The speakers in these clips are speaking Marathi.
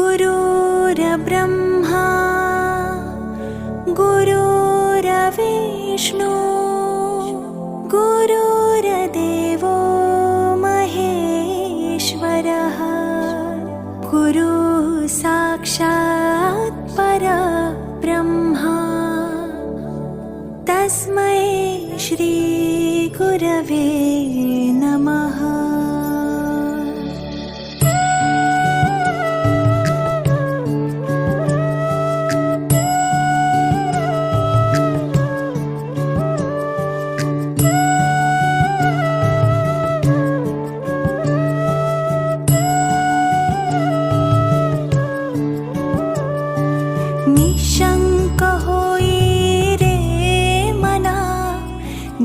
गुरुर्ब्रह्मा गुरुर्विष्णु गुरुर्देवो महेश्वरः गुरु साक्षात् परब्रह्मा तस्मै श्री गुरवे नमः। निशंक होई रे मना,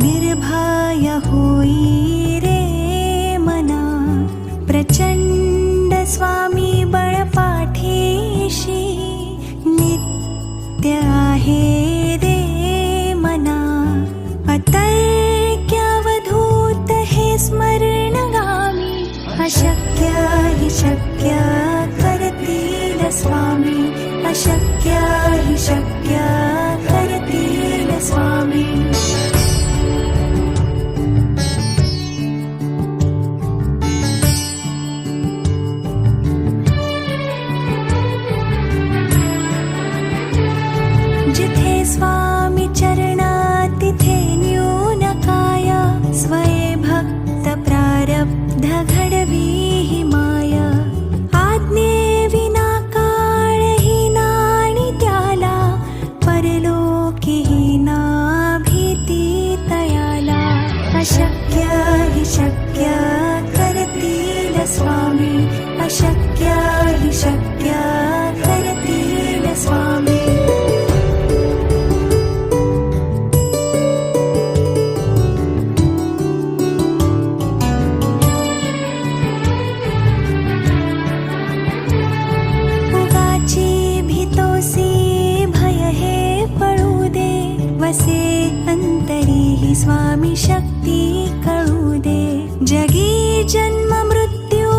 निर्भय होई रे मना, प्रचंड स्वामी बळपाठीशी नित्य आहे रे मना। अतर्क्यावधूत हे स्मरणगामी, अशक्य हि शक्य करतील स्वामी, अशक्य हि शक्य करतील स्वामी। जिथे स्वामी चरणा तिथे न्यून काय, स्वये भक्त प्रारब्ध घडवी ही माया। आज्ञे विना काळ ही नाणी त्याला, परलोकी ही ना भीती तयाला। अशक्य हि शक्य करतील स्वामी, अशक्य हि शक्य करतील स्वामी। वसे अंतरी ही स्वामी शक्ती कळू दे। जगी जन्म मृत्यू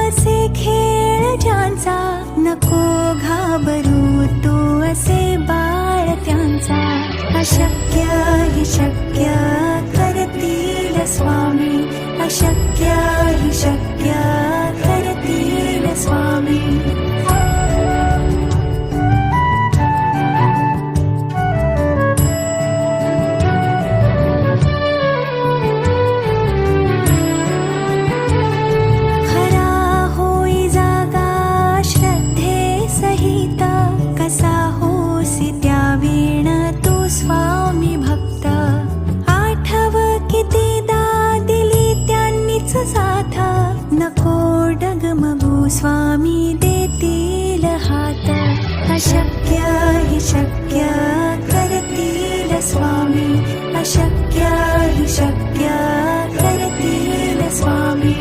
असे खेळ ज्यांचा, नको घाबरू तू असे बाळ त्यांचा। अशक्य हि शक्य करतील स्वामी, अशक्य हि शक्य करतील स्वामी। स्वामी भक्त आठव कितीदा दिली त्यांनीच साथ, नको डगमगू स्वामी देतील हात। अशक्य हि शक्य करतील स्वामी, अशक्य हि शक्य करतील स्वामी।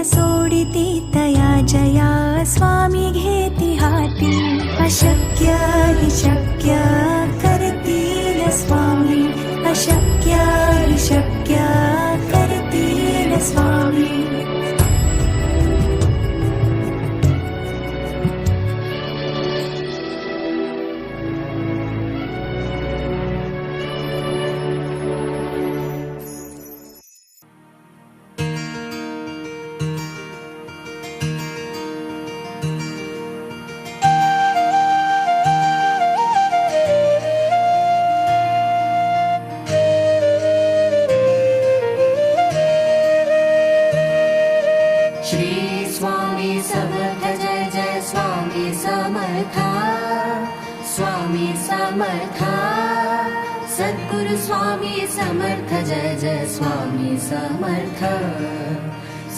सोडिती तया जया स्वामी घेती हाती। अशक्य हि शक्य करतील स्वामी, अशक्य हि शक्य करतील स्वामी। सद्गुरु स्वामी समर्थ जय जय स्वामी समर्थ।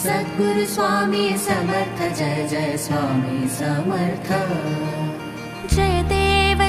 सद्गुरु स्वामी समर्थ जय जय स्वामी समर्थ। जय देव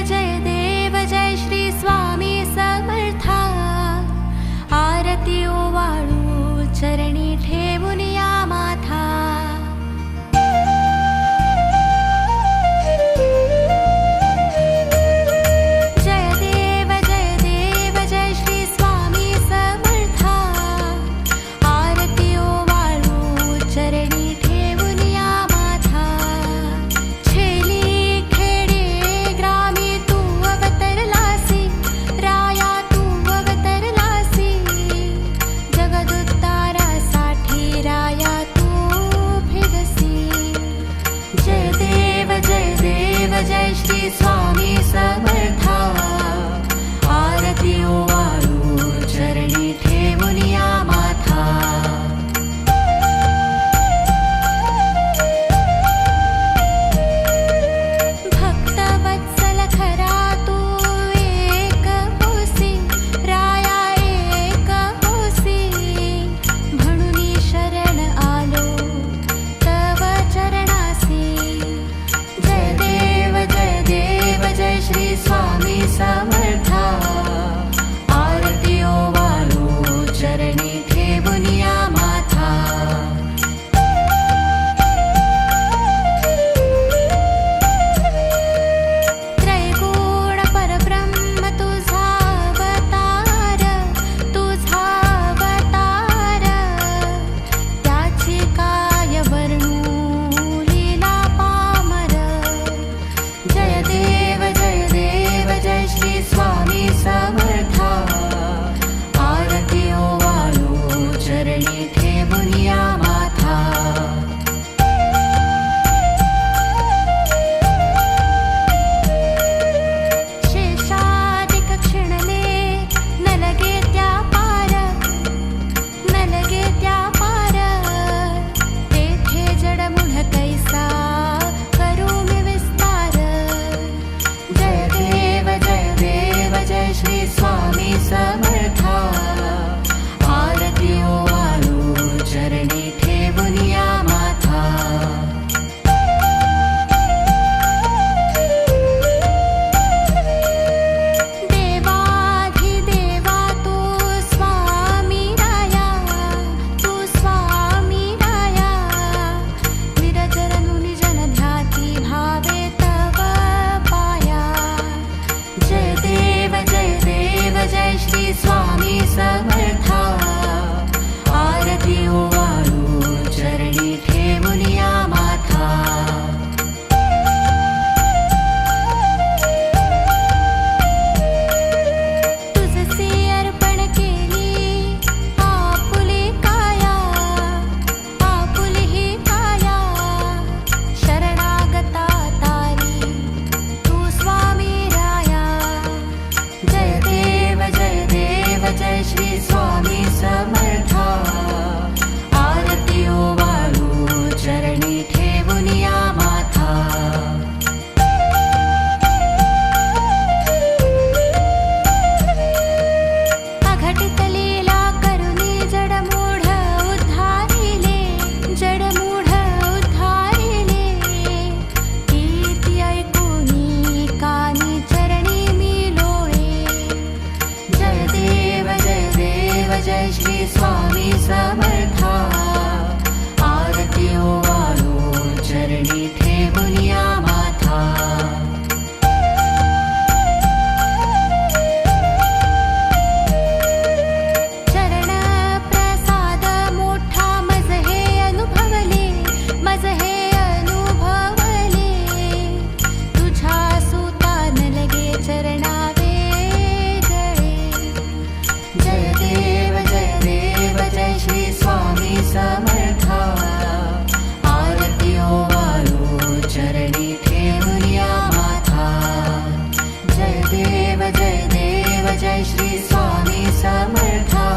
देव जय श्री स्वामी समर्था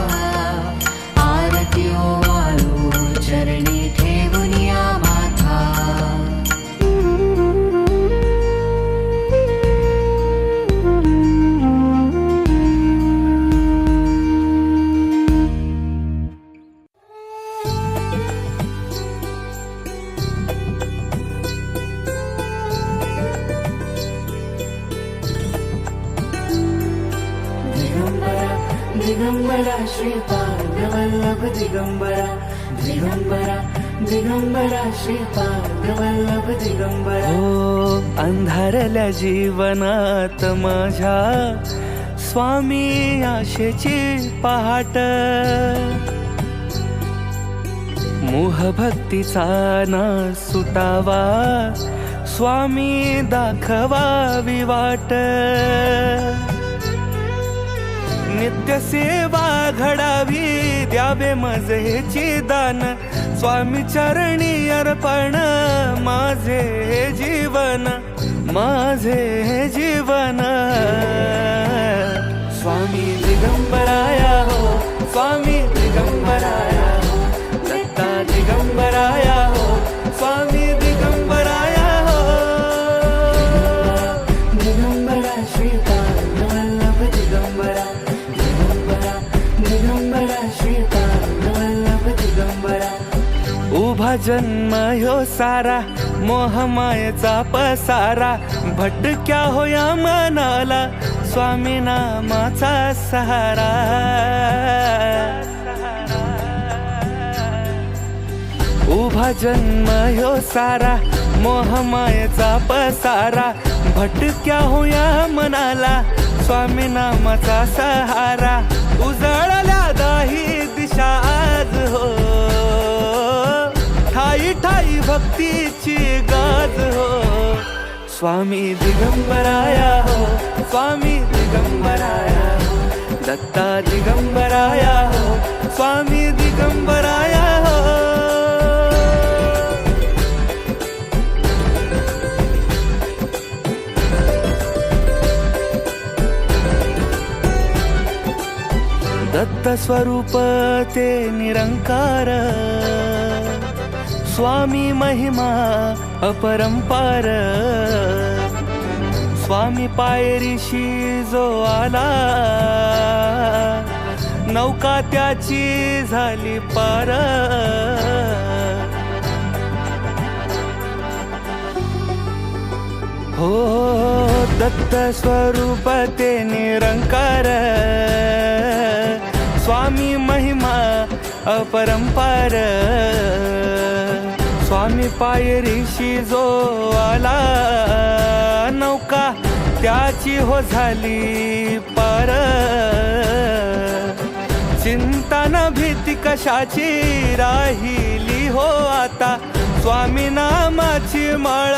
आरती ओवाळू चरणी ठेवूनिया माथा दिगंबरा श्रीपादवल्लभ दिगंबरा दिगंबरा दिगंबरा श्रीपादवल्लभ दिगंबरा हो अंधारल्या जीवनात माझ्या स्वामी आशेची पहाट मोहभक्तीचा ना सुटावा स्वामी दाखवावी वाट नित्य सेवा घडावी द्यावे मजेची दान स्वामी चरणी अर्पण माझे जीवन स्वामी दिगंबराया हो स्वामी दिगंबराया हो दत्ता दिगंबराया हो स्वामी दिगंबराया हो दिगंबरा श्रीपादवल्लभ दिगंबरा दिगंबरा श्रीपादवल्लभ दिगंबरा उभा जन्म ह्यो सारा मोहमायेचा पसारा भटक्या होया मनाला स्वामी नामाचा सहारा उभा जन्म ह्यो सारा मोहमायेचा पसारा भटक्या होया मनाला स्वामी नामाचा सहारा उजळल्या दाही दिशा आज हो ठाई ठाई भक्तीची गाज हो स्वामी दिगंबराया हो स्वामी दिगंबराया हो दत्ता दिगंबराया हो स्वामी दिगंबराया हो दत्त स्वरूप ते निरंकार स्वामी महिमा अपरंपार स्वामी पायरीशी जो आला नौका त्याची झाली पार हो दत्त स्वरूप ते निरंकार स्वामी महिमा अपरंपार स्वामी पायरीशी जो आला नौका त्याची हो झाली पार चिंता न भीती कशाची राहिली हो आता स्वामी नामाची माळ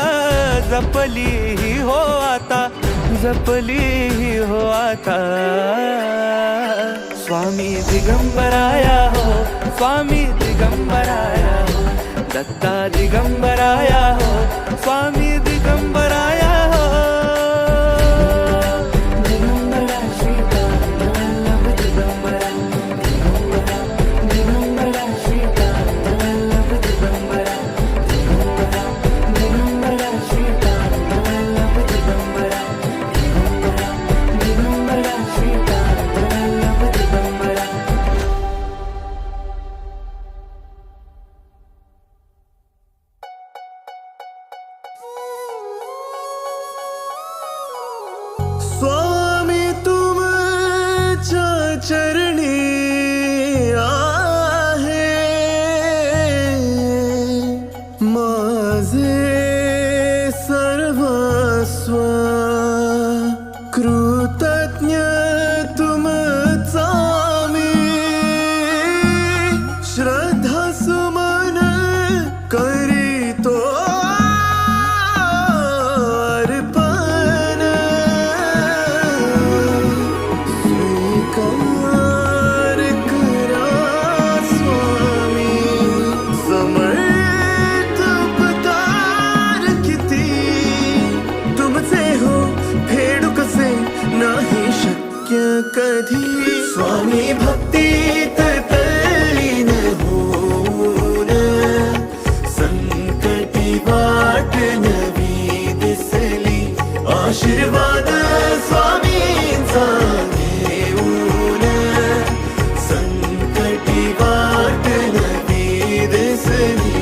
जपली हो आता स्वामी दिगंबराया हो स्वामी दिगंबराया हो दत्ता दिगंबराया हो स्वामी दिगंबराया हो दिगंबरा श्रीपादवल्लभ दिगंबरा दिगंबरा दिगंबरा श्रीपादवल्लभ दिगंबरा दिगंबरा दिगंबरा श्रीपादवल्लभ दिगंबरा दिगंबरा दिगंबरा श्रीपादवल्लभ दिगंबरा स्वामी तुमच्या चरणी आहे माझे सर्वस्व कृतज्ञ तुमचा मी श्रद्धा सुमन करीतो नाही कधी स्वामी भक्तीत तल्लीन होऊन संकटी वाट नवी दिसली आशीर्वाद स्वामींचा घेऊन संकटी वाट नवी दिसली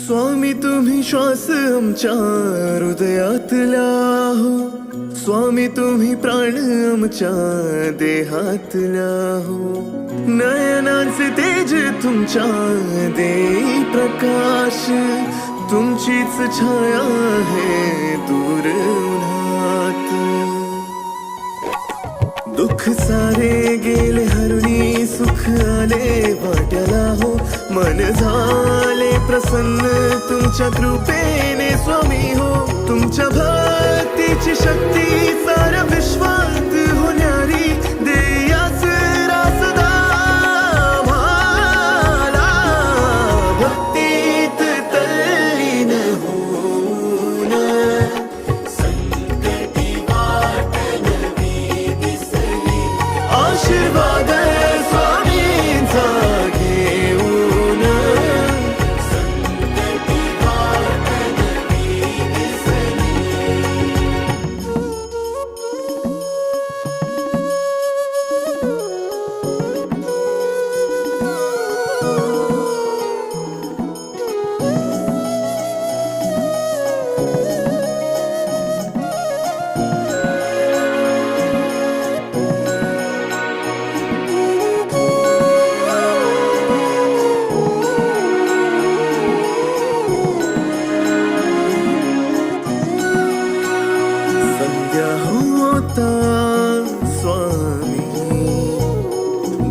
स्वामी तुम्ही श्वास आमच्या हृदयातला हो स्वामी तुम्ही प्राण आमच्या देहातला हो नयनांचे तेज तुमच्या देई प्रकाश तुमचीच छाया आहे दूर उन्हात दुःख सारे गेले हरुणी सुख आले वाट्याला हो मन झाले प्रसन्न तुमच्या कृपेने स्वामी हो तुमच्या भक्तीची शक्ती सारा विश्वात होणारी देयास रासदा आम्हाला भक्तीत तल्लीन होऊन संकटी वाट नवी दिसली आशीर्वाद स्वामींचा घेऊन संकटी वाट नवी दिसली संध्या होता स्वामी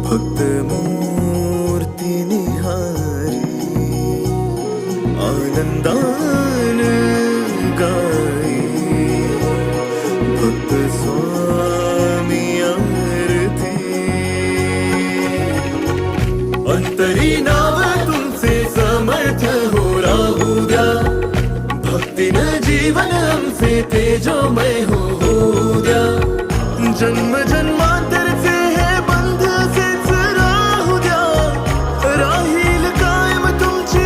भक्त मूर्ती निहारी आनंदान गाई भक्त स्वामी आरती अंतरी नाव तुमचे समर्थ हो राहू द्या भक्तीनं जीवन आमचे तेजोमय हो द्या जन्म जन्मांतरचे हे बंध असेच राहू द्या राहील कायम तुमची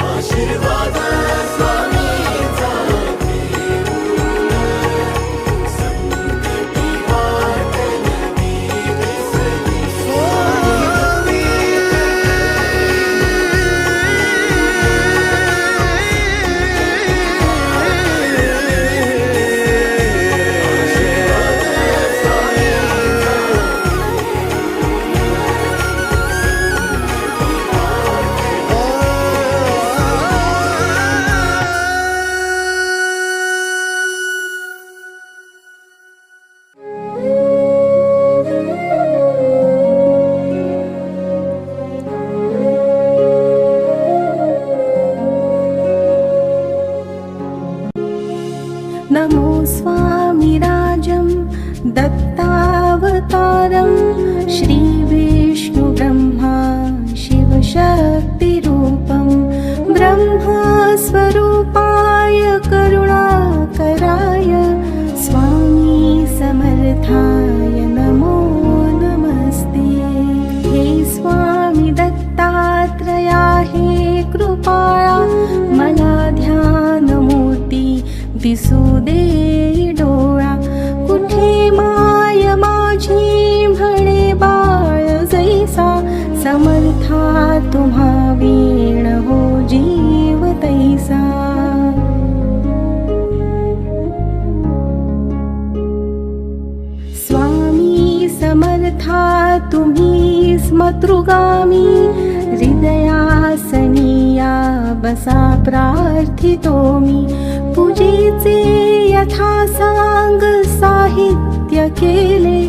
आशीर्वाद स्वामींचा संकटी वाट नवी दिसली स्वामी नमो स्वामिराजं दत्तावतारं श्रीविष्णुब्रह्मा शिवशक्तिरूपं ब्रह्मस्वरूपाय करुणाकराय स्वामी समर्थाय नमो नमस्ते हे स्वामी दत्तात्रया हे कृपाळा मला ध्यानमूर्ती दिसू दे डोळा कुठे माय माझी म्हणे बाळ जैसा समर्था तुम्हा वीण हो जीव तैसा स्वामी समर्था तुम्ही स्मतृगामी हृदयासनिया बस असा प्रार्थितो मी. पूजेचे यथा सांग साहित्य केले,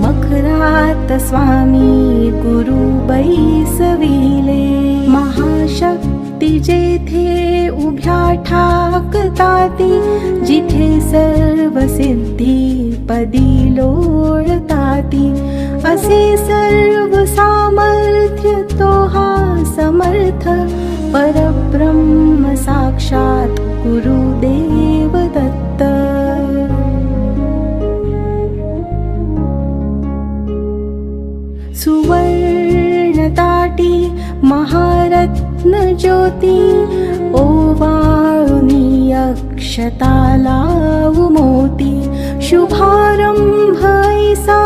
मखरात स्वामी गुरु बैसविले. महाशक्ती जेथे उभ्या ठाकताती, जिथे सर्व सिद्धी पदी लोळताती. असे सर्व सामर्थ्य तो हा समर्थ, परब्रह्म साक्षात गुरुदेव दत्त. सुवर्ण ताटी महारत्न ज्योती, ओवाळुनी अक्षता लावू मोती. शुभारंभ ऐसा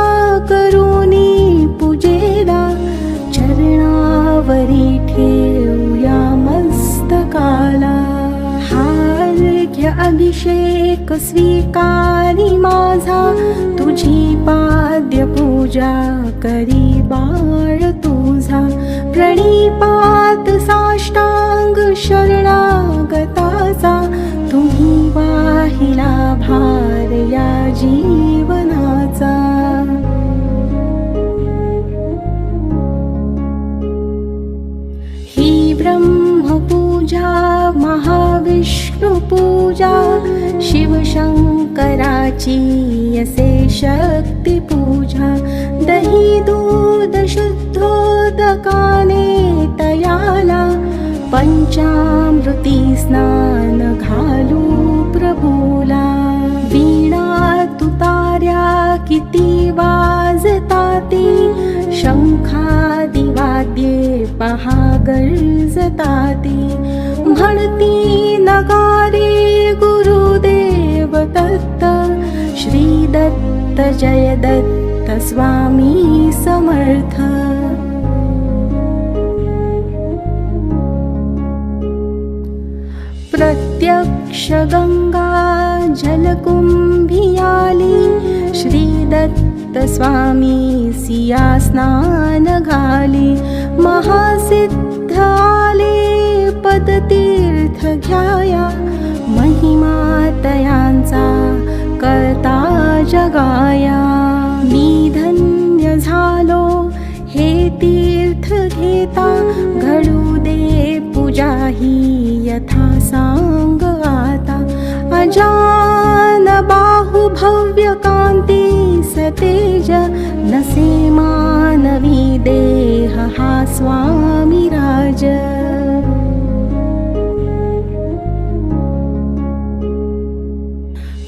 करुनी पूजेला, चरणावरी ठेवूया मस्तकाला. हार्घ्य अभिषेक स्वीकारी माझा, तुझी पाद्य पूजा करी बाळ तुझा. प्रणिपात साष्टांग शरणागताचा, तुम्ही वाहिला भार या जीवनाचा. ही ब्रह्मपूजा महाविष्णू पूजा, शिवशंकराची असे शक्ती पूजा. दही दूध शुद्धोदकाने तयाला, पंचामृती स्नान घालू प्रभूला. वीणा तुतार्या किती वाजताती, शंखादी वाद्ये पहा गरजताती. म्हणती नगारे गुरुदेव दत्त, श्री दत्त जय दत्त स्वामी समर्थ. प्रत्यक्ष गंगा जलकुंभी आली, श्री दत्त स्वामी सिया स्नान घाली. महासिद्ध आले पदतीर्थ घ्याया, महिमा तयांचा करता जगाया. मी धन्य झालो हे तीर्थ घेता, घडू दे पूजा ही यथा सांग आता. अजान बाहु भव्य कांती सतेज, नसे मानवी देह हा स्वामी राज.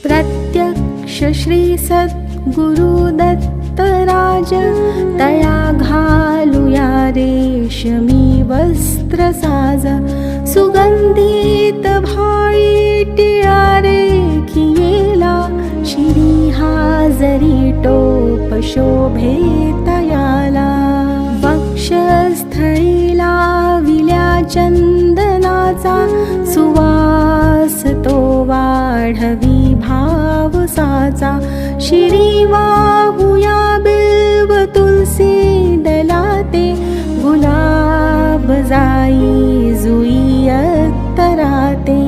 प्रत्यक्ष श्री सद्गुरु दत्त राज, तया घालूया रेशमी वस्त्र साज. सुगंधित भाळी टिळा रेखियेला, शिरी हाजरी टोप शोभे तयाला. वक्षस्थळी लाविल्या चंदनाचा, सुवास तो वाढवी भाव साचा. शिरी वाहूया बिल्व तुलसी दलाते, गुलाब जाई जुई अत्तराते.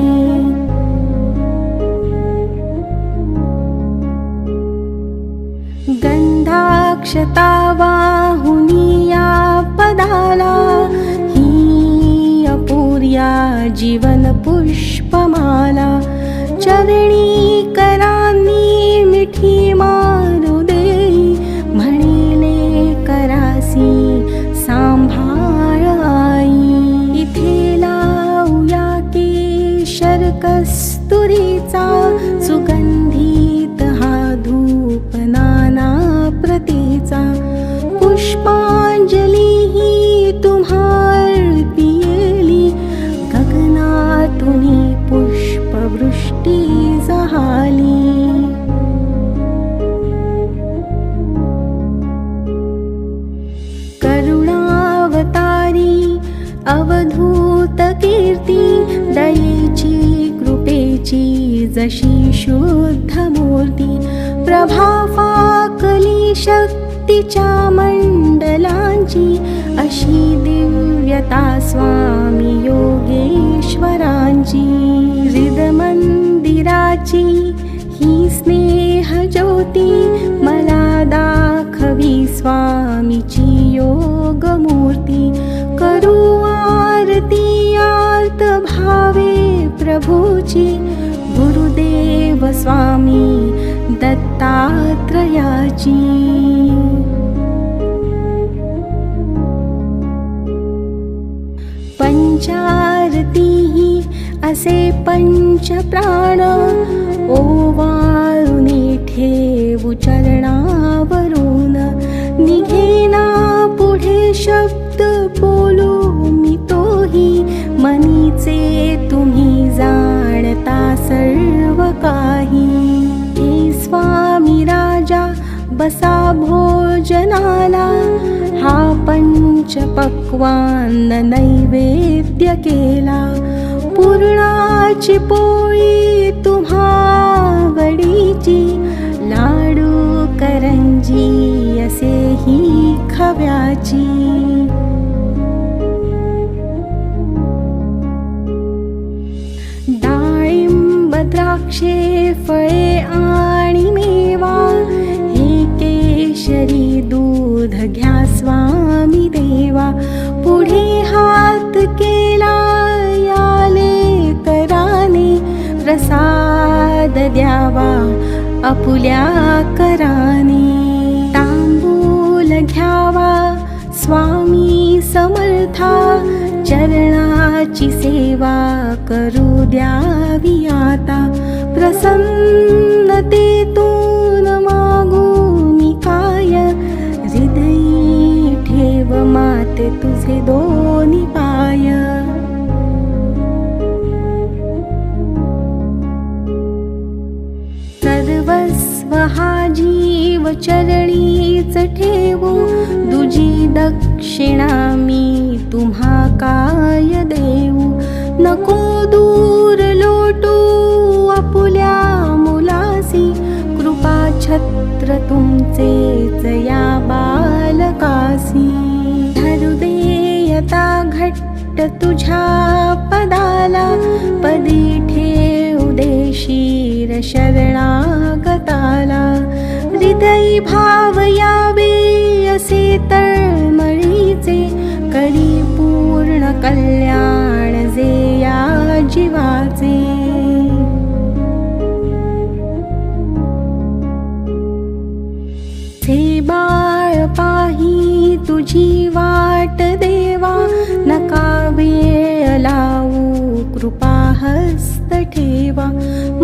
गंधाक्षता वाहुनिया पदाला, ही अपूर्या जीवन पुष्पमाला. चरणी करांनी मिठी मारू देई, म्हणिले करासी सांभाळ आई. इथे लावूया केशर कस्तुरीचा, सुगंधित हा धूप नाना प्रतीचा. पुष्पांजली ही तुम्हार पियेली, गगनातुनी पुष्पवृष्टी जहाली. करुणावतारी अवधूत कीर्ती, दयेची कृपेची जशी शुद्ध मूर्ती. प्रभा फाकली शक्तीच्या मंडलांची, अशी दिव्यता स्वामी योगेश्वर भावे प्रभूची गुरुदेव स्वामी दत्तात्रयाची. पंचारतीही असे पंचप्राण ओवाळून ठेवू चरणावरून. निघेना पुढे शब्द बोलू मी तोही, मनीचे तुम्ही जाणता सर्व काही. हे स्वामी राजा बसा भोजनाला, हा पंचपक्वान्न नैवेद्य केला. पुरणाची पोळी तुम्हा वडीची, लाडू करंजी असेही खव्याची. डाळिंब द्राक्षे फळे आणि मेवा, हे केशरी दूध घ्या स्वामी देवा. पुढे हात केला याले कराने, प्रसाद द्यावा आपुल्या कराने. तांबूल घ्यावा स्वामी समर्था, चरणाची सेवा करू द्यावी आता. प्रसन्नतेतून मागू मी काय, हृदयी ठेव माते तुझे दोन्ही पाय. सर्वस्व हा जीव चरणीच ठेवू, दुजी दक्षिणा मी तुम्हा काय देऊ. नको दूर लोटू आपुल्या मुलासी, कृपा छत्र तुमचेच या बालकासी. धरू देयता घट्ट तुझ्या पदाला, पदी ठेवू देशीर शरणागताला. हृदयी भाव यावे असे तळमळीचे, करी पूर्ण कल्याण जे या जीवाचे. हे बाळ पाही तुझी वाट देवा, नका वेळ लावू कृपा हस्त ठेवा.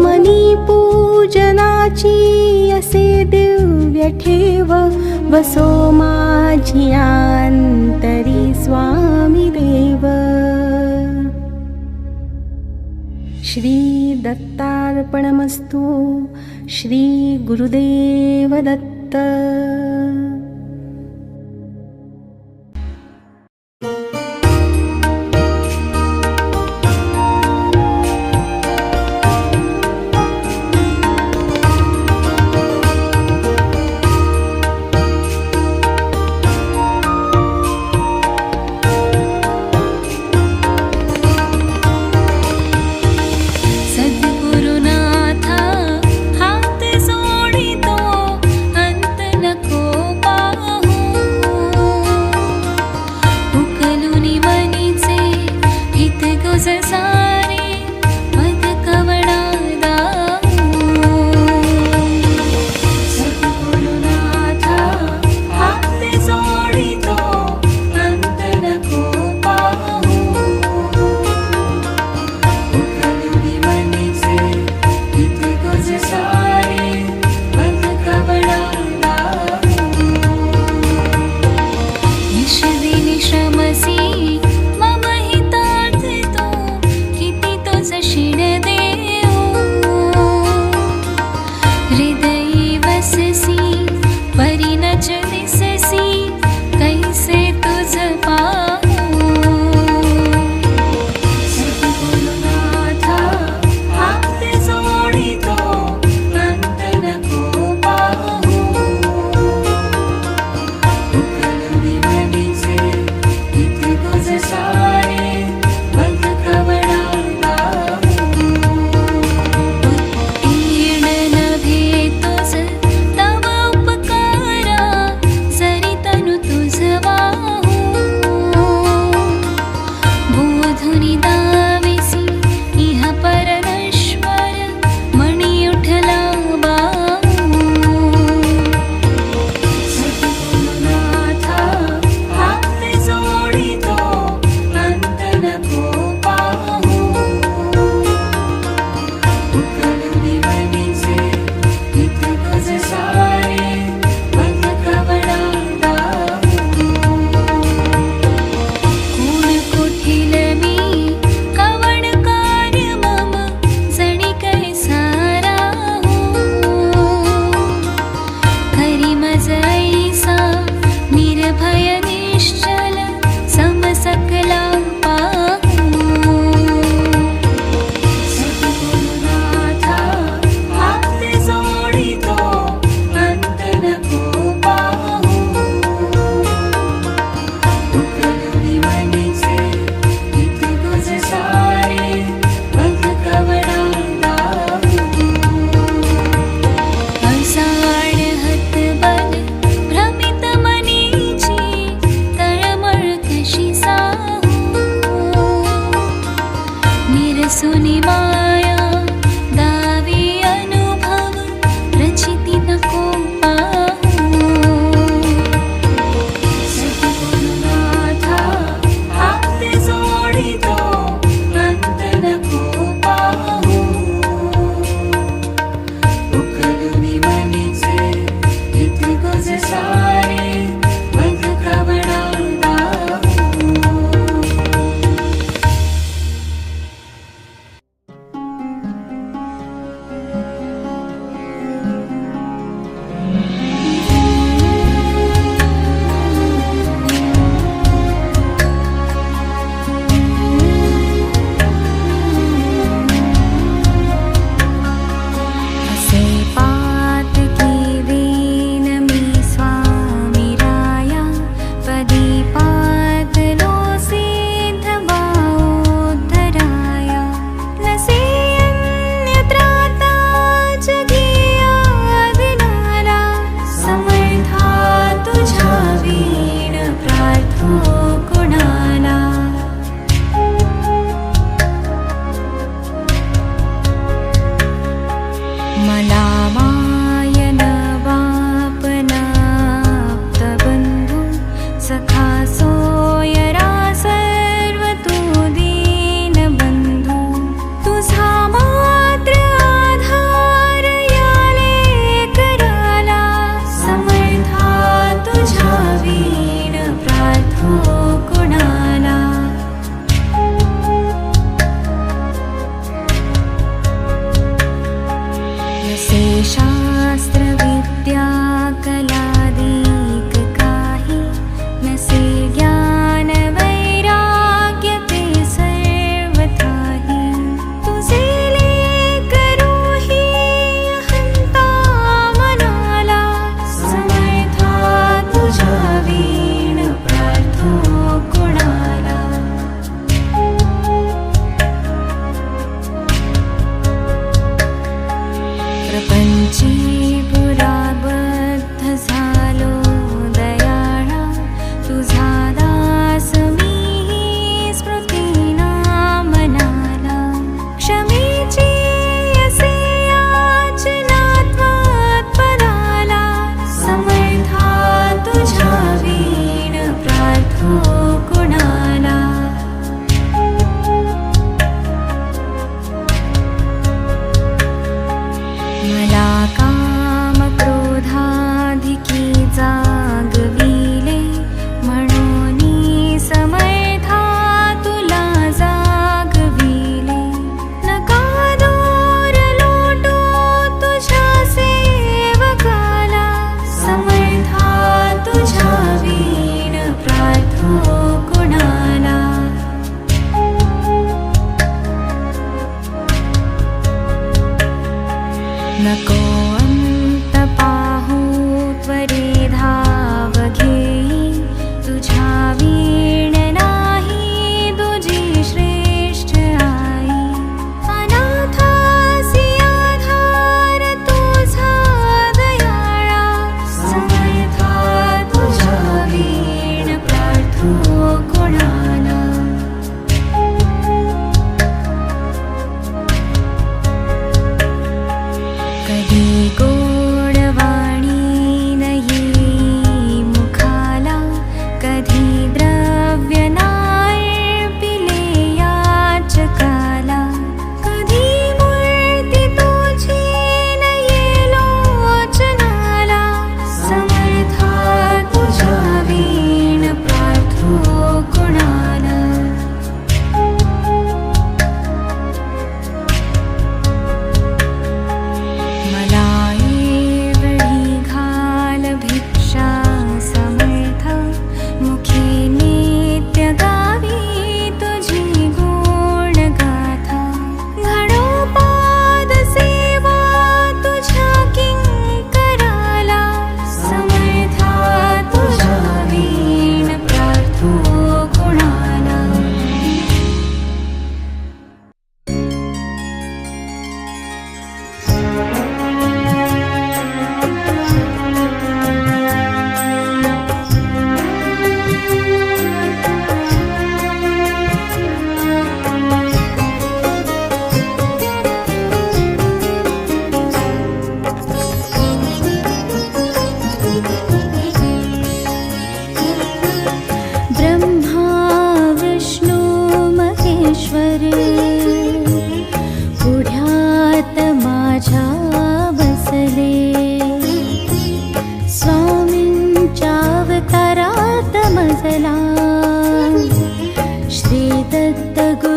मनी पूजनाची असे दिव्य ठेव, बसो माझी अंतरी स्वामी देव. श्री दत्तार्पणमस्तु. श्री गुरुदेव दत्त. सद्गुरुनाथा हात जोडितो, अंत नको सुनी माया दावी अनुभव रचिती नको पाहू सद्गुरुनाथा हात जोडितो अंत नको पाहू उकलुनी मनीचे हित गुज सारे बंद कवडा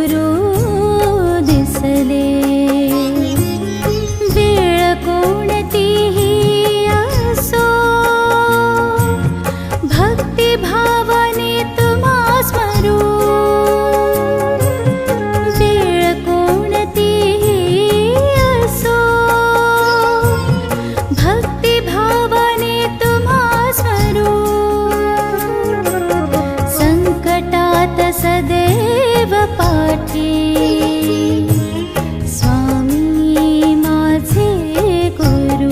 गुरु दिसले वेळ कोणतीही असो भक्ती भावाने तुम्हा स्मरू वेळ कोणतीही असो भक्ती भावाने तुम्हा स्मरू संकटात सदैव पाठी स्वामी माझे गुरु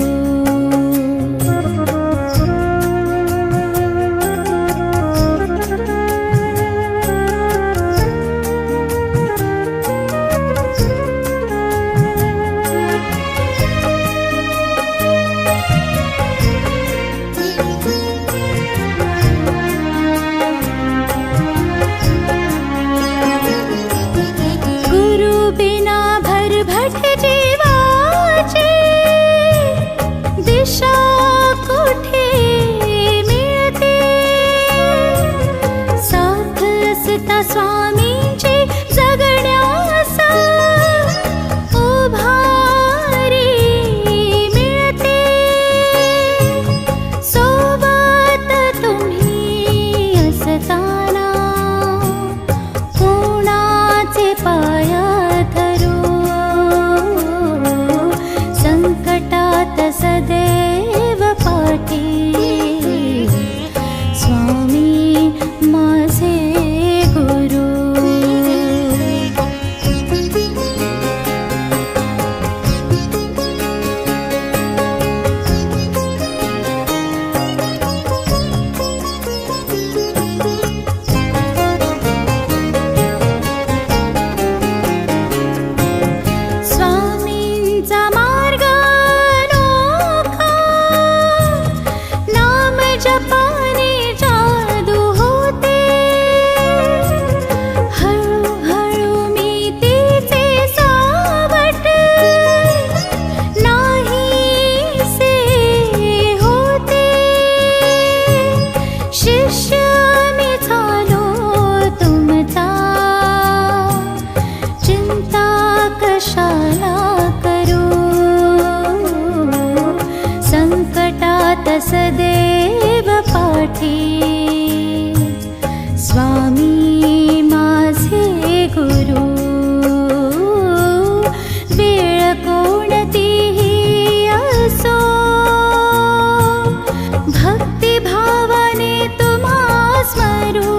गुरु बिना भरभट जीवाची दिशा कुठे मिळते साथ असता स्वामींची जगण्यासा उभारी मिळते सोबत तुम्ही असताना कोणाचे पाय धरू संकटात सदैव पाठी स्वामी माझे गुरु स्वामींचा मार्ग अनोखा नाम जपाने जादू होते हळूहळू मी तिचे सावट नाहीसे होते शिष्य मी झालो तुमचा चिंता कशाला करू संकटात सदैव पाठी स्वामी माझे गुरु वेळ कोणतीही असो भक्ती भावाने तुम्हा स्मरू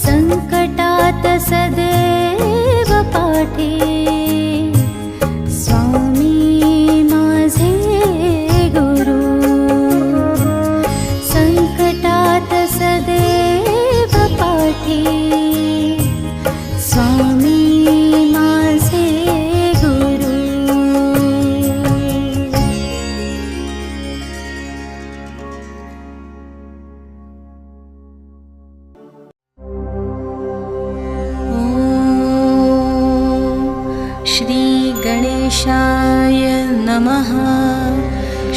संकटात सदैव पाठी स्वामी माझे गुरु संकटात सदैव पाठी स्वामी माझे गुरु श्री गणेशाय नमः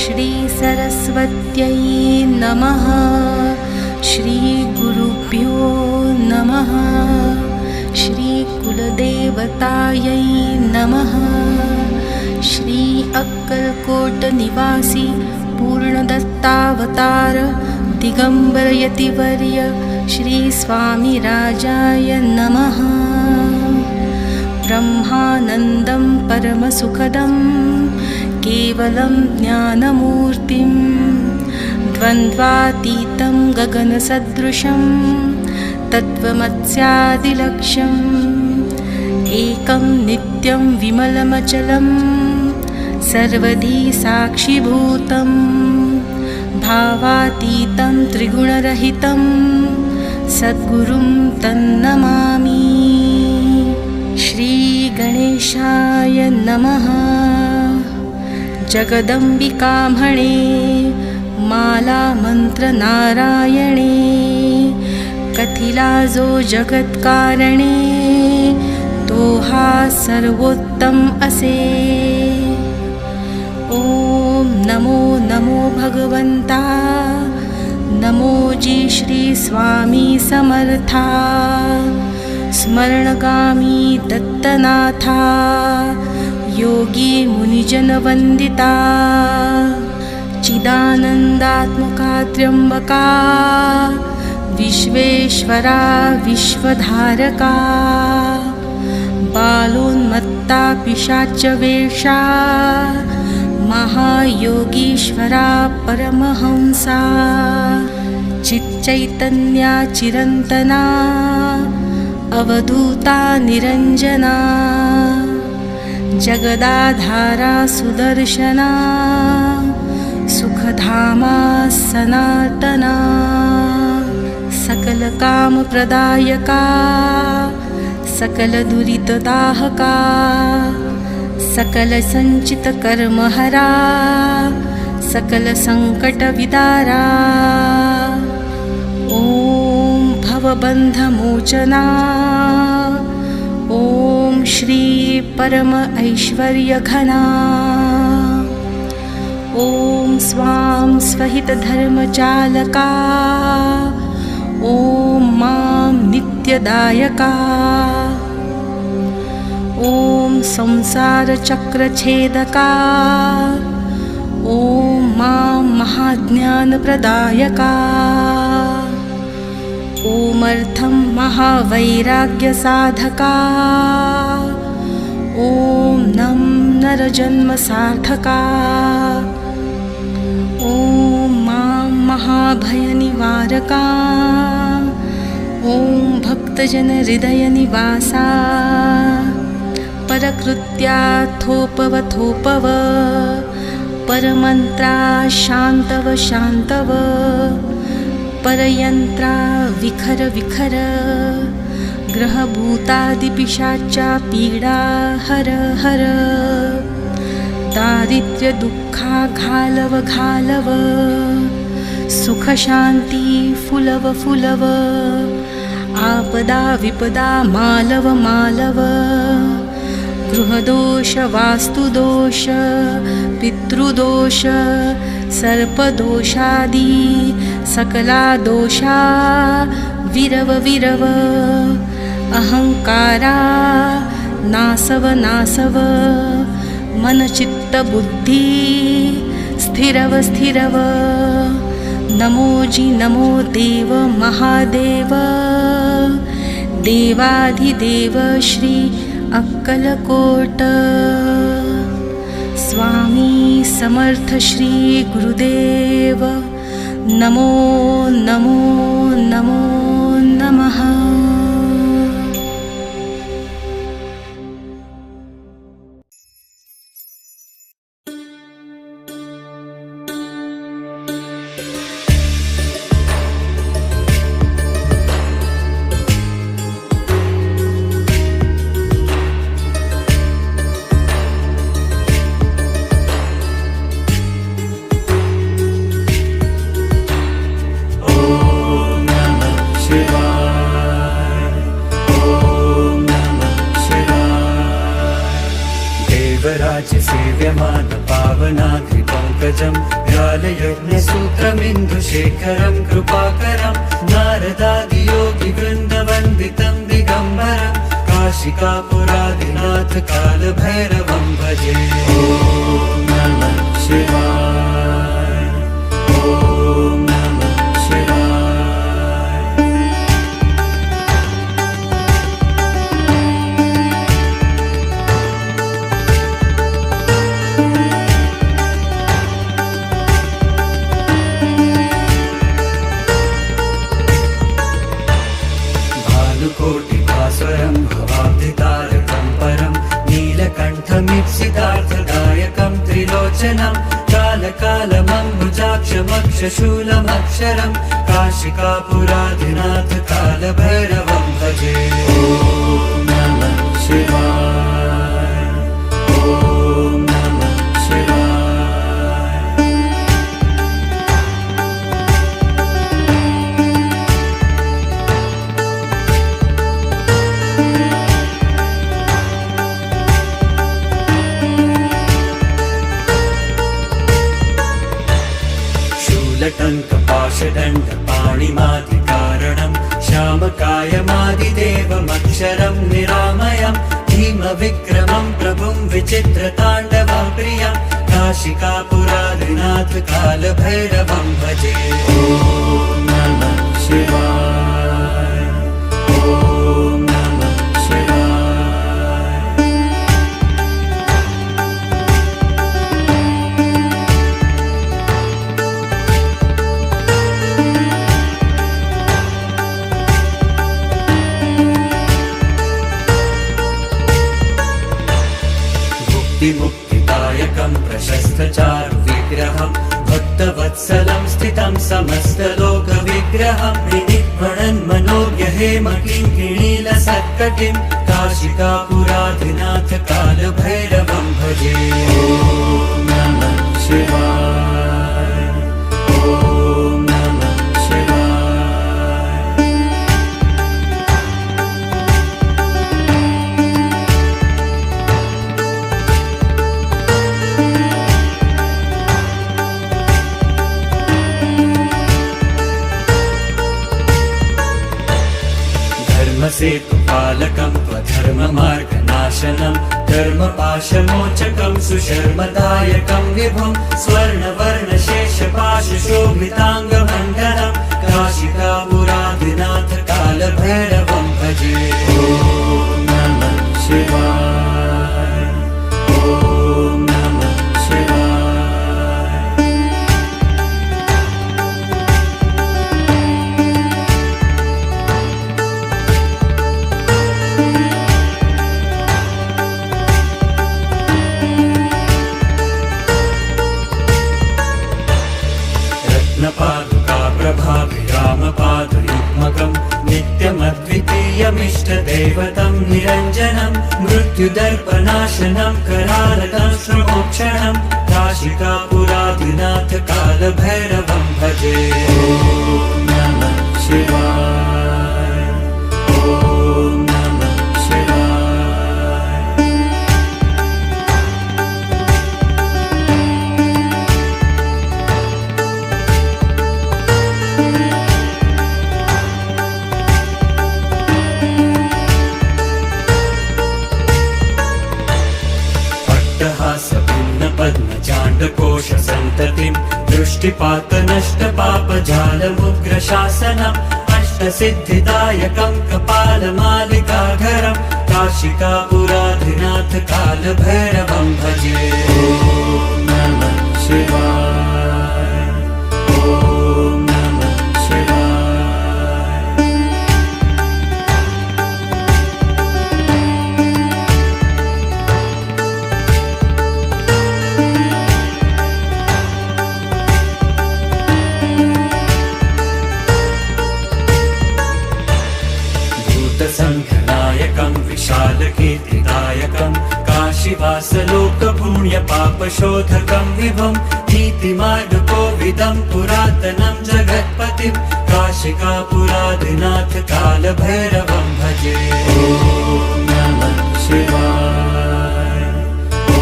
श्री सरस्वत्यै नमः श्री गुरुभ्यो नमः श्री कुलदेवतायै नमः श्री अक्कलकोट निवासी पूर्णदत्तावतार दिगंबर यतिवर्य श्री स्वामी राजाय नमः ब्रह्मानन्दं परमसुखदं केवलं ज्ञानमूर्तिं द्वन्द्वातीतं गगनसदृशं तत्त्वमस्यादिलक्ष्यम् एकं नित्यं विमलमचलं सर्वधी साक्षिभूतं भावातीतं त्रिगुणरहितं सद्गुरुं तन्नमामि श्रीगणेशाय नमः जगदम्बिका म्हणे माला मंत्र नारायणे कथिला जो जगत्कारणे तो हा सर्वोत्तम असे ओम नमो नमो भगवंता नमो जी श्री स्वामी समर्था स्मरणगामी दत्तनाथा योगी मुनिजनवन्दिता चिदानन्दात्मका त्र्यम्बका विश्वेश्वरा विश्वधारका बालोन्मत्ता पिशाचवेषा महायोगीश्वरा परमहंसा चिच्चैतन्या चिरन्तना अवधूता निरञ्जना जगदाधारा सुदर्शना सुखधामा सनातना सकलकामप्रदायका सकलदुरितदाहका सकलसञ्चितकर्महरा सकलसङ्कटविदारा ॐ भवबन्धमोचना ॐ श्री परम ऐश्वर्यघना ॐ स्वां स्वहितधर्मचालका ॐ मां नित्यदायका ॐ संसारचक्रछेदका ॐ मां महाज्ञानप्रदायका ॐ महावैराग्यसाधका ॐ नं नरजन्मसार्थका ॐ मां महाभयनिवारका ॐ भक्तजनहृदयनिवासा परकृत्या थोपव परमन्त्रा शान्तव शान्तव परयन्त्रा विखर ग्रहभूतादिपिशाचा पीडा हर दारिद्र्यदुःखा घालव सुखशान्ति फुलव आपदा विपदा मालव गृहदोष वास्तुदोष पितृदोष सर्पदोषादि सकला दोषा विरव अहंकारा नासव मनचित्तबुद्धि स्थिरव नमो देव महादेव देवाधिदेव श्री अक्कलकोट स्वामी समर्थ श्री गुरुदेव नमो नमः। सेव्यमान पावनाग्रिपङ्कजं व्यालयज्ञसूत्रमिन्दुशेखरं कृपाकरं नारदादियोगिवृन्दवन्दितं दिगम्बरं काशिकापुरादिनाथ कालभैरवं भजे। ॐ नमः शिवाय ॐ नमः शिवाय। कोटिभास्वरं भवाब्धितारकं परं नीलकण्ठमीप्सितार्थदायकं त्रिलोचनं कालकालमम्बुजाक्षमक्षशूलमक्षरं काशिकापुराधिनाथ कालभैरवं भजे। ॐ नमः शिवाय ॐ नमः शिवाय। शूलटङ्कपाशदण्डपाणिमादिकारणं श्यामकायमादिदेवमक्षरं विक्रमं प्रभुं विचित्रताण्डवं प्रियं काशिकापुरादिनाथ कालभैरवं भजे। ॐ नमः शिवाय, ॐ नमः शिवाय। मुक्तिदायकं प्रशस्तचारु विग्रहं भक्तवत्सलं स्थितं समस्तलोकविग्रहं विनिर्मणन् मनोज्ञहेमकिङ्किणीलसत्कटिं काशिकापुराधिनाथ कालभैरवं भजे। ॐ नमः शिवाय, ॐ नमः शिवाय। धर्मसेतुपालकं त्वधर्ममार्गनाशनं धर्मपाशमोचकं सुशर्मदायकं विभुं स्वर्णवर्णशेषपाशशोभिताङ्गमण्डलं काशिकापुरादिनाथ कालभैरवं भजे। ॐ नमः शिवाय, ॐ नमः शिवाय। रत्नपादुका प्रभाभिरामपादयुग्मकं नित्यमद्वितीयमिष्टदैवतं निरञ्जनं मृत्युदर्पनाशनं करालकं श्रमोक्षणं काशिकापुरादिनाथ कालभैरवं भजे। ॐ नमः शिवाय, ॐ नमः शिवाय। पद्मचाण्डकोशसन्ततिं दृष्टिपातनष्टपापजालमुग्रशासनम् अष्टसिद्धिदायकं कपालमालिकाधरं काशिकापुराधिनाथ कालभैरवं भजे। ॐ नमः शिवाय, ॐ नमः शिवाय। भूतसङ्घनायकं विशालकीर्तिदायकं काशीवासलोकपुण्यपापशोधकं विभुं नीतिमार्गकोविदं पुरातनं जगत्पतिं काशिकापुरादिनाथ कालभैरवं भजे। ॐ नमः शिवाय, ॐ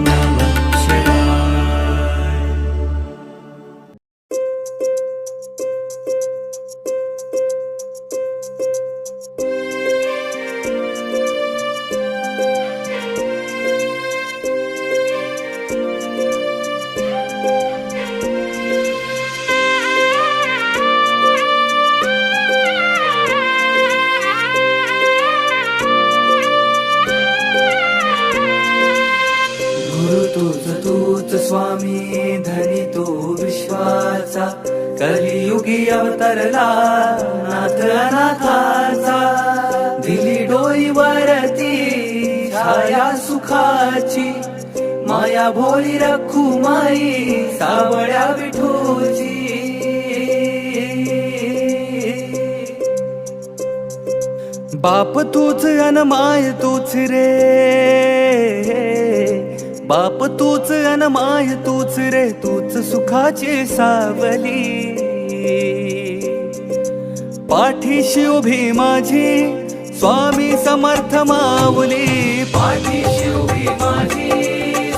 नमः शिवाय। तूच स्वामी धनी तो विश्वाचा कलियुगी अवतरला नाथ अनाथाचा दिली डोईवरती छाया सुखाची माया भोळी रखुमाई सावळ्या विठूची बाप तूच अन माय तूच रे बाप तूच अन माय तूच रे तूच सुखाची सावली पाठीशी उभी माझी स्वामी समर्थ माऊली पाठीशी उभी माझी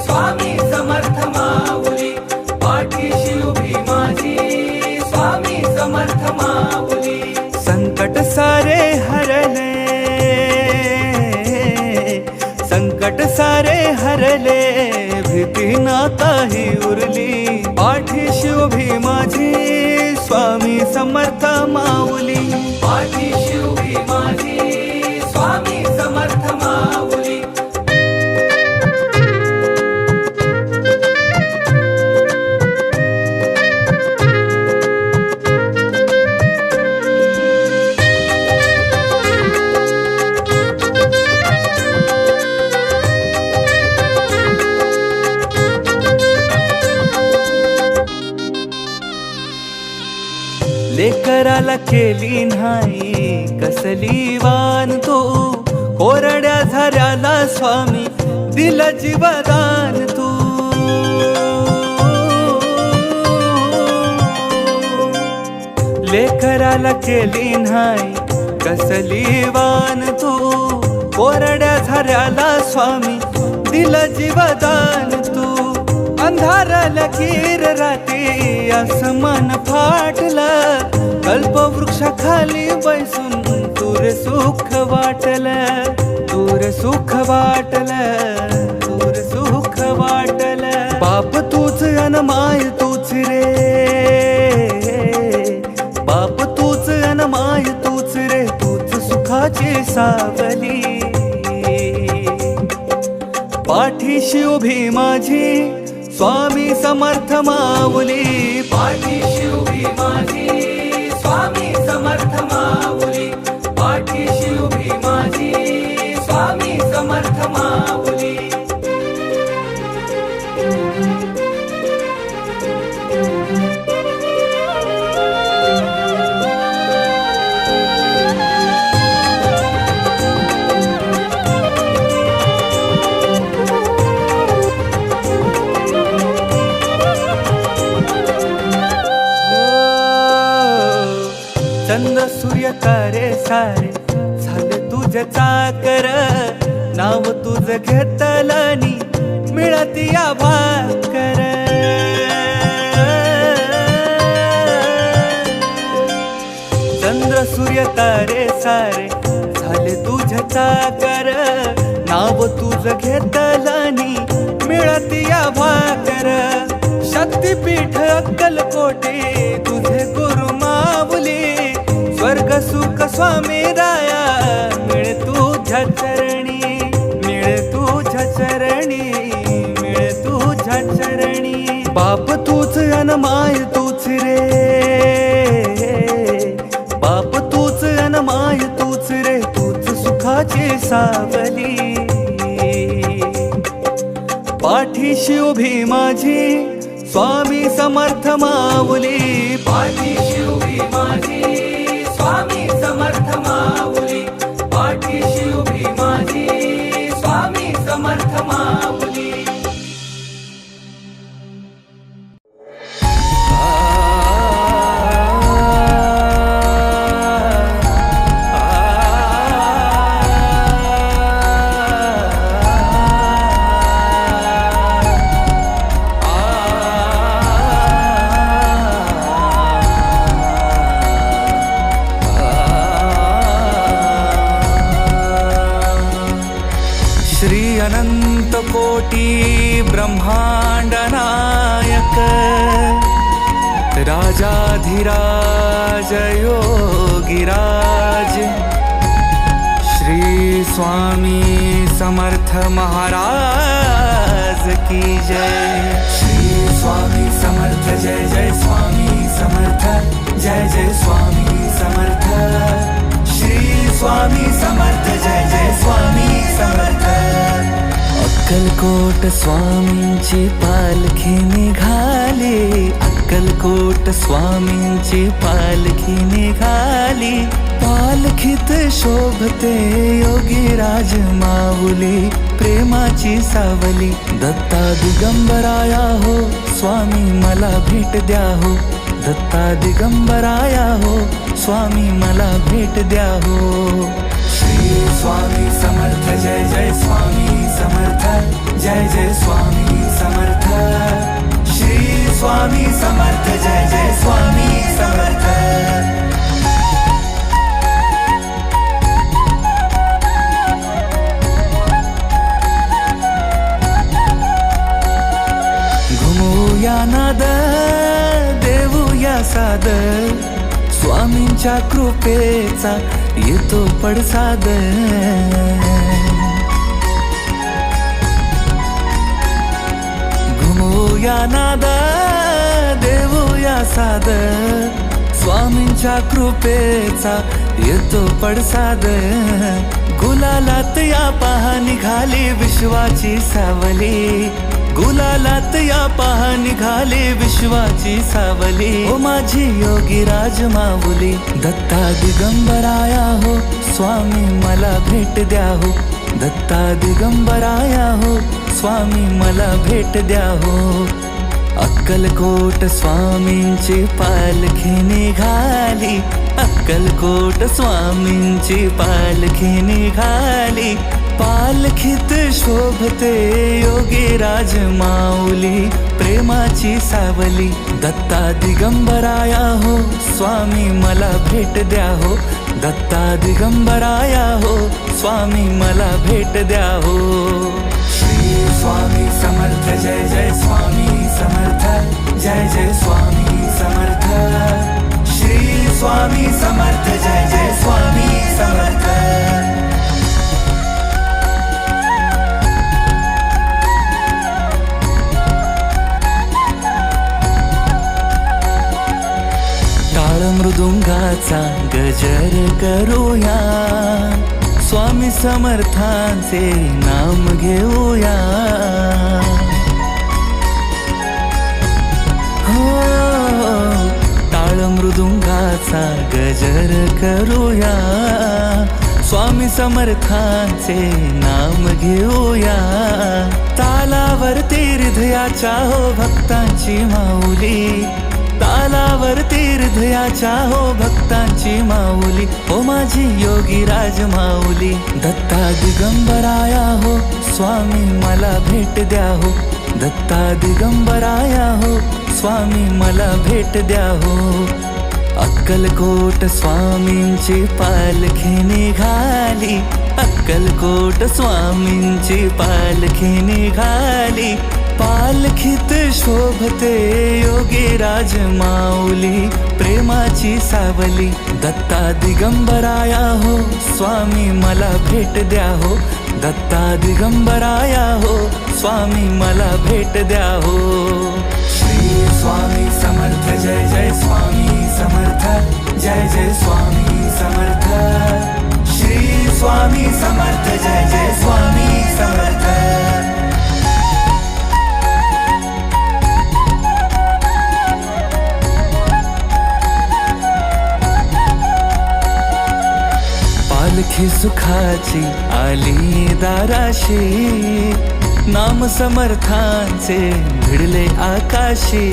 स्वामी समर्थ माऊली पाठीशी उभी माझी स्वामी समर्थ माऊली संकट सारे हरले संकट सारे हरले, भीती ना काही उरली, पाठीशी उभी माझी स्वामी समर्थ माऊली, पाठीशी उभी माझी स्वामी समर्थ माऊली. लेकराला केली नाही कसली वान तू, कोरड्या झऱ्याला स्वामी दिलं जीवदान तू. लेकराला केली नाही कसली वान तू, कोरड्या झऱ्याला स्वामी दिलं जीवदान तू. अंधार लकीर राती असं मन फाटलं, कल्पवृक्षाखाली बैसून तूर सुख वाटलं, तूर सुख वाटलं, तूर सुख वाटलं. बाप तूच अन माय तूच रे, बाप तूच अन माय तूच रे, तूच सुखाची सावली, पाठीशी उभी माझी स्वामी समर्थ माऊली, पाठीशी उभी माझी स्वामी समर्थ माऊली, पाठीशी उभी माझी स्वामी समर्थ माऊली. चंद्र सूर्य तारे सारे झाले तुझे चाकर, नाव तुझ घेतलनी मिळती या भाकर. चंद्र सूर्य तारे सारे झाले तुझे चाकर, नाव तुझ घेतलनी मिळती या भाकर. शक्तिपीठ अक्कलकोटे तुझे गुरु माऊली, स्वर्ग सुख स्वामी राया मिळ तुझ्या चरणी, मिळ तुझ्या चरणी, मिळ तुझ्या चरणी. बाप तूच अन माय तूच रे, बाप तूच अन माय तूच रे, तूच सुखाची सावली, पाठीशी उभी माझी स्वामी समर्थ माऊली, पाठीशी उभी माझी स्वामी समर्थ माऊली, पाठीशी उभी माझी स्वामी समर्थ माऊली. अनंत कोटी ब्रह्मांड नायक, राजाधिराज योगिराज, श्री स्वामी समर्थ महाराज की जय. श्री स्वामी समर्थ जय जय स्वामी समर्थ, जय जय स्वामी समर्थ. श्री स्वामी समर्थ जय जय स्वामी समर्थ. अक्कलकोट स्वामींची पालखी निघाली, अक्कलकोट स्वामींची पालखी निघाली. पालखीत शोभते योगीराज माऊली, प्रेमाची सावली. दत्ता दिगंबराया हो स्वामी मला भेट द्या हो, दत्ता दिगंबराया हो स्वामी मला भेट द्या हो. श्री स्वामी समर्थ जय जय स्वामी समर्थ, जय जय स्वामी समर्थ. श्री स्वामी समर्थ जय जय स्वामी समर्थ. प्रसाद स्वामींच्या कृपेचा येतो पडसाद घुमूया नाद देऊया साद स्वामींच्या कृपेचा येतो पडसाद गुलालात या पहा निघाली विश्वाची सावली गुलालात या पहा निघाली विश्वाची सावली ओ माझी योगी राज माऊली दत्ता दिगंबराया हो स्वामी मला भेट द्या हो दत्ता दिगंबराया हो स्वामी मला भेट द्या हो अक्कलकोट स्वामींची पालखी निघाली अक्कलकोट स्वामींची पालखी निघाली पालखीत शोभते योगी राज माऊली प्रेमाची सावली दत्ता दिगंबराया हो स्वामी मला भेट द्या हो दत्ता दिगंबराया हो स्वामी मला भेट द्या हो श्री स्वामी समर्थ जय जय स्वामी समर्थ जय जय स्वामी समर्थ श्री स्वामी समर्थ जय जय स्वामी समर्थ टाळ मृदुंगाचा गजर करूया स्वामी समर्थांचे नाम घेऊया हो टाळ मृदुंगाचा गजर करूया स्वामी समर्थांचे नाम घेऊया तालावरती हृदयाच्या हो भक्तांची माऊली तालावरती हृदयाच्या हो भक्तांची माऊली ओ माझी योगी राज माऊली दत्ता दिगंबराया हो स्वामी मला भेट द्या हो दत्ता दिगंबराया हो स्वामी मला भेट द्या हो अक्कलकोट स्वामींची पालखी निघाली अक्कलकोट स्वामींची पालखी निघाली पालखीत शोभते योगी राज माऊली प्रेमाची सावली दत्ता दिगंबराया हो स्वामी मला भेट द्या हो दत्ता दिगंबराया हो स्वामी मला भेट द्या हो श्री स्वामी समर्थ जय जय स्वामी समर्थ जय जय स्वामी समर्थ श्री स्वामी समर्थ जय जय स्वामी समर्थ पालखी सुखाची आली दाराशी नाम समर्थांचे भिडले आकाशी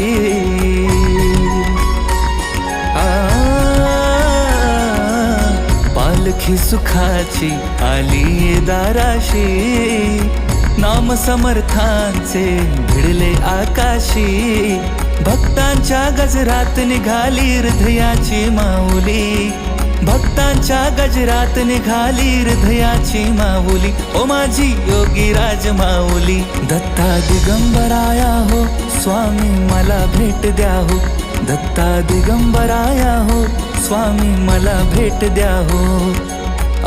पालखी सुखाची आली दाराशी नाम समर्थांचे भिडले आकाशी भक्तांच्या गजरात निघाली हृदयाची माऊली भक्तांच्या गजरात निघाली हृदयाची माऊली ओ माझी योगी राज माऊली दत्ता दिगंबराया हो स्वामी मला भेट द्या हो दत्ता दिगंबराया हो स्वामी मला भेट द्या हो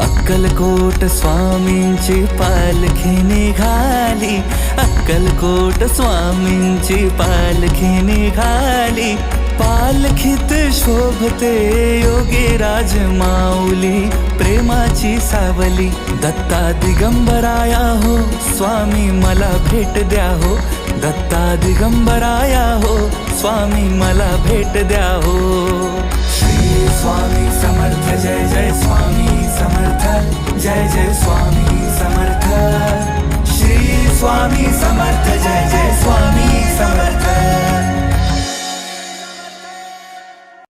अक्कलकोट स्वामींची पालखी निघाली अक्कलकोट स्वामींची पालखी निघाली पालखीत शोभते योगी राज माऊली प्रेमाची सावली दत्ता दिगंबराया हो स्वामी मला भेट द्या हो दत्ता दिगंबराया हो स्वामी मला भेट द्या हो श्री स्वामी समर्थ जय जय स्वामी समर्थ जय जय स्वामी समर्थ श्री स्वामी समर्थ